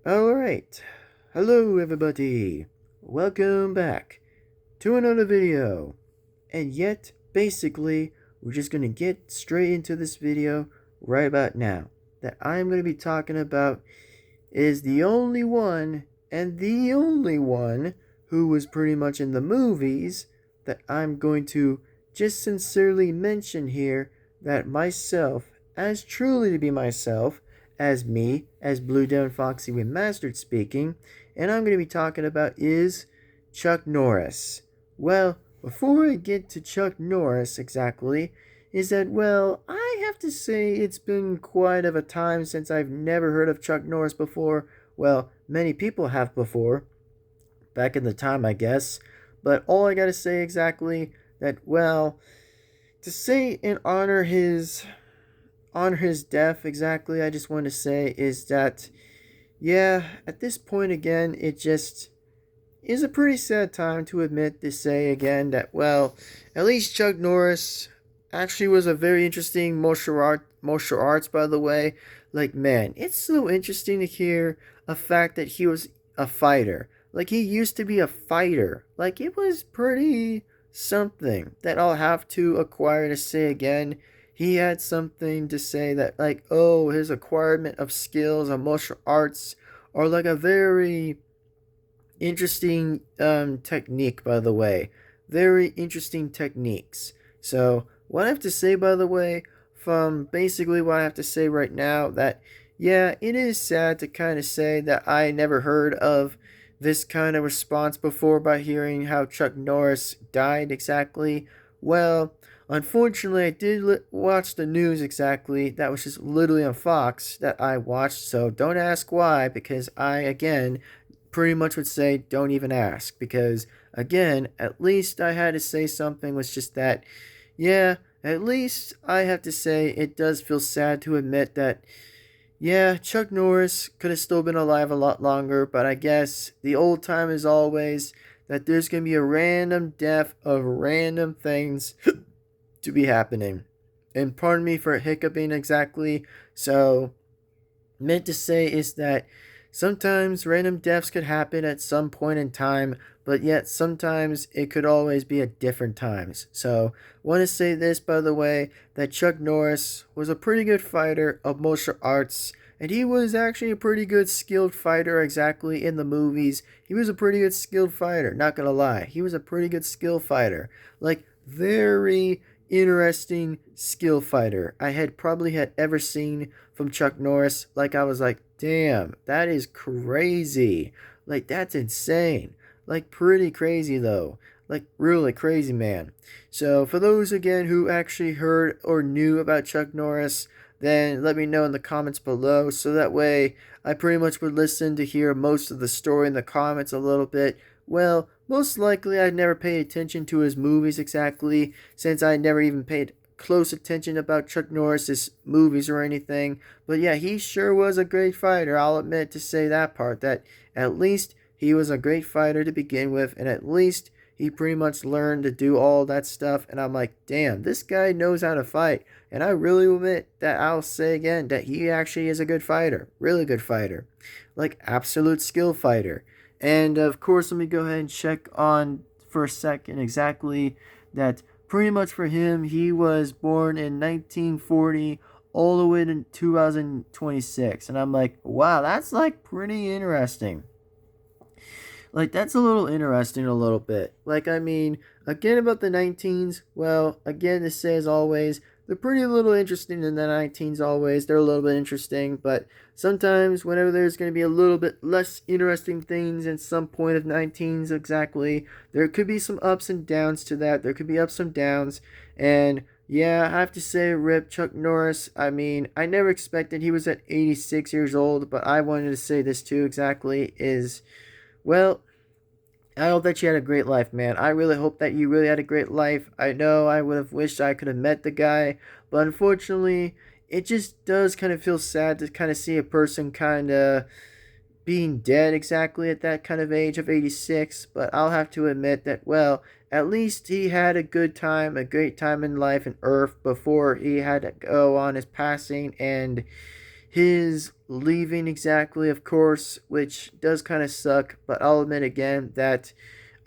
Alright, hello everybody, welcome back to another video, and yet, basically, we're just gonna get straight into this video right about now. That I'm gonna be talking about is the only one, and the only one, who was pretty much in the movies that I'm going to just sincerely mention here that myself, as truly to be myself, as me, as Blue Devin-Foxy Remastered speaking, and I'm going to be talking about is Chuck Norris. Well, before I get to Chuck Norris exactly, is that, well, I have to say it's been quite of a time since I've never heard of Chuck Norris before. Well, many people have before, back in the time, I guess. But all I gotta say exactly that, well, to say and honor his death exactly, I just want to say is that, yeah, at this point again, it just is a pretty sad time to admit to say again that, well, at least Chuck Norris actually was a very interesting martial arts, by the way. Like, man, it's so interesting to hear a fact that he was a fighter. Like, he used to be a fighter. Like, it was pretty something that I'll have to acquire to say again. He had something to say that, like, oh, his acquirement of skills of martial arts are like a very interesting technique, by the way. Very interesting techniques. So, what I have to say, by the way, from basically what I have to say right now, that yeah, it is sad to kind of say that I never heard of this kind of response before by hearing how Chuck Norris died exactly. Well, unfortunately, I did watch the news exactly. That was just literally on Fox that I watched, so don't ask why, because I, again, pretty much would say don't even ask, because again, at least I had to say something was just that, yeah, at least I have to say it does feel sad to admit that, yeah, Chuck Norris could have still been alive a lot longer, but I guess the old time is always that there's going to be a random death of random things to be happening. And pardon me for hiccuping exactly. So, meant to say is that sometimes random deaths could happen at some point in time, but yet sometimes it could always be at different times. So, want to say this, by the way, that Chuck Norris was a pretty good fighter of martial arts, and he was actually a pretty good skilled fighter exactly in the movies. He was a pretty good skilled fighter, not gonna lie. He was a pretty good skill fighter. Like, very interesting skill fighter I had probably had ever seen from Chuck Norris. Like, I was like, damn, that is crazy. Like, that's insane. Like, pretty crazy though. Like, really crazy, man. So, for those again who actually heard or knew about Chuck Norris, then let me know in the comments below, so that way I pretty much would listen to hear most of the story in the comments a little bit. Well, most likely I'd never paid attention to his movies exactly, since I never even paid close attention about Chuck Norris's movies or anything. But yeah, he sure was a great fighter. I'll admit to say that part, that at least he was a great fighter to begin with, and at least he pretty much learned to do all that stuff. And I'm like, damn, this guy knows how to fight. And I really admit that I'll say again that he actually is a good fighter. Really good fighter. Like, absolute skill fighter. And of course, let me go ahead and check on for a second exactly that pretty much for him, he was born in 1940 all the way to 2026. And I'm like, wow, that's like pretty interesting. Like, that's a little interesting a little bit. Like, I mean, again about the 19s, well, again, to say as always, they're pretty little interesting in the 19s always. They're a little bit interesting, but sometimes whenever there's going to be a little bit less interesting things in some point of 19s exactly, there could be some ups and downs to that. There could be ups and downs, and yeah, I have to say, rip Chuck Norris. I mean, I never expected he was at 86 years old, but I wanted to say this too exactly is, well, I hope that you had a great life, man. I really hope that you really had a great life. I know I would have wished I could have met the guy, but unfortunately, it just does kind of feel sad to kind of see a person kind of being dead exactly at that kind of age of 86. But I'll have to admit that, well, at least he had a good time, a great time in life and Earth before he had to go on his passing, and his leaving exactly, of course, which does kind of suck, but I'll admit again that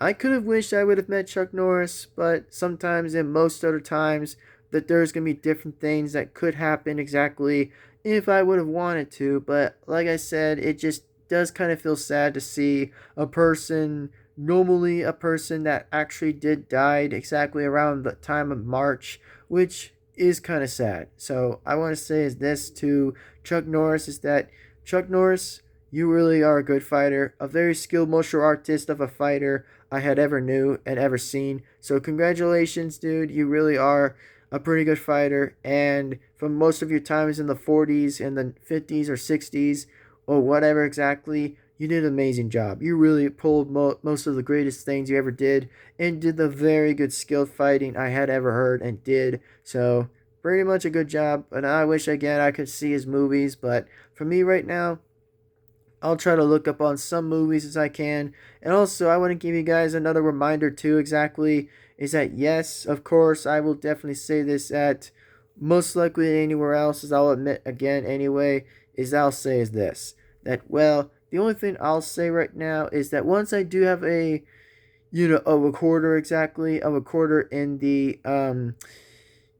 I could have wished I would have met Chuck Norris, but sometimes and most other times that there's going to be different things that could happen exactly if I would have wanted to. But like I said, it just does kind of feel sad to see a person, normally a person that actually did died exactly around the time of March, which is kind of sad. So I want to say is this to Chuck Norris is that Chuck Norris, you really are a good fighter, a very skilled martial artist of a fighter I had ever knew and ever seen. So congratulations, dude. You really are a pretty good fighter. And from most of your times in the 40s and the 50s or 60s or whatever exactly, you did an amazing job. You really pulled most of the greatest things you ever did and did the very good skilled fighting I had ever heard and did. So pretty much a good job. And I wish again I could see his movies. But for me right now, I'll try to look up on some movies as I can. And also, I want to give you guys another reminder too, exactly, is that yes, of course, I will definitely say this at most likely anywhere else, as I'll admit again anyway, is I'll say is this. That, well, the only thing I'll say right now is that once I do have a recorder exactly, a recorder in the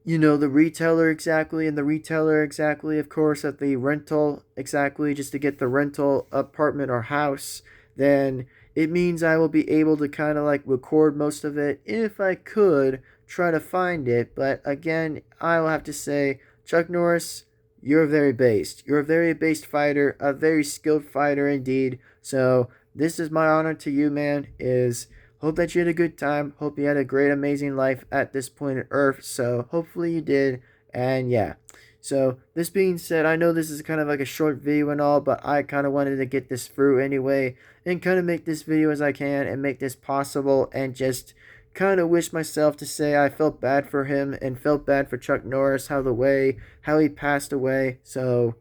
retailer exactly, and the retailer exactly, of course, at the rental exactly, just to get the rental apartment or house, then it means I will be able to kind of like record most of it if I could try to find it. But again, I will have to say, Chuck Norris, you're very based. You're a very based fighter, a very skilled fighter indeed. So this is my honor to you, man, is hope that you had a good time. Hope you had a great, amazing life at this point on Earth. So hopefully you did. And yeah. So this being said, I know this is kind of like a short video and all, but I kind of wanted to get this through anyway and kind of make this video as I can and make this possible and just kind of wish myself to say I felt bad for him and felt bad for Chuck Norris, how he passed away. So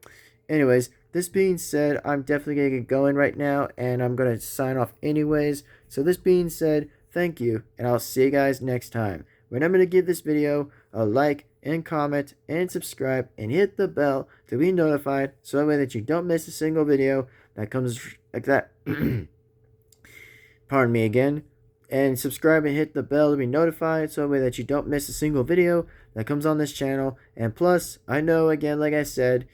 anyways, this being said, I'm definitely going to get going right now, and I'm going to sign off anyways. So this being said, thank you, and I'll see you guys next time. Remember to give this video a like and comment and subscribe and hit the bell to be notified so that way that you don't miss a single video that comes like that. Pardon me again. And subscribe and hit the bell to be notified so that way that you don't miss a single video that comes on this channel. And plus, I know again, like I said,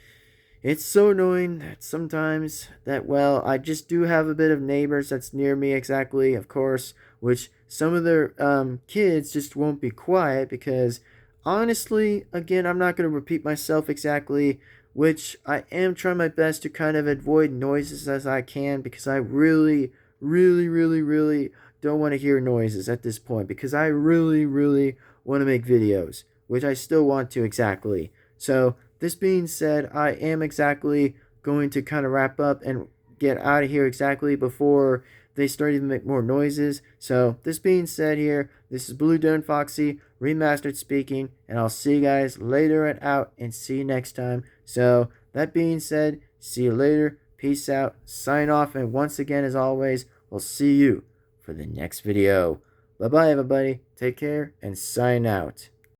it's so annoying that sometimes that, well, I just do have a bit of neighbors that's near me exactly, of course, which some of their kids just won't be quiet because, honestly, again, I'm not going to repeat myself exactly, which I am trying my best to kind of avoid noises as I can because I really, really, really, really don't want to hear noises at this point because I really, really want to make videos, which I still want to exactly. So, this being said, I am exactly going to kind of wrap up and get out of here exactly before they start even make more noises. So, this being said here, this is Blue Devin-Foxy, Remastered speaking, and I'll see you guys later and out and see you next time. So, that being said, see you later, peace out, sign off, and once again, as always, we'll see you for the next video. Bye-bye, everybody. Take care, and sign out.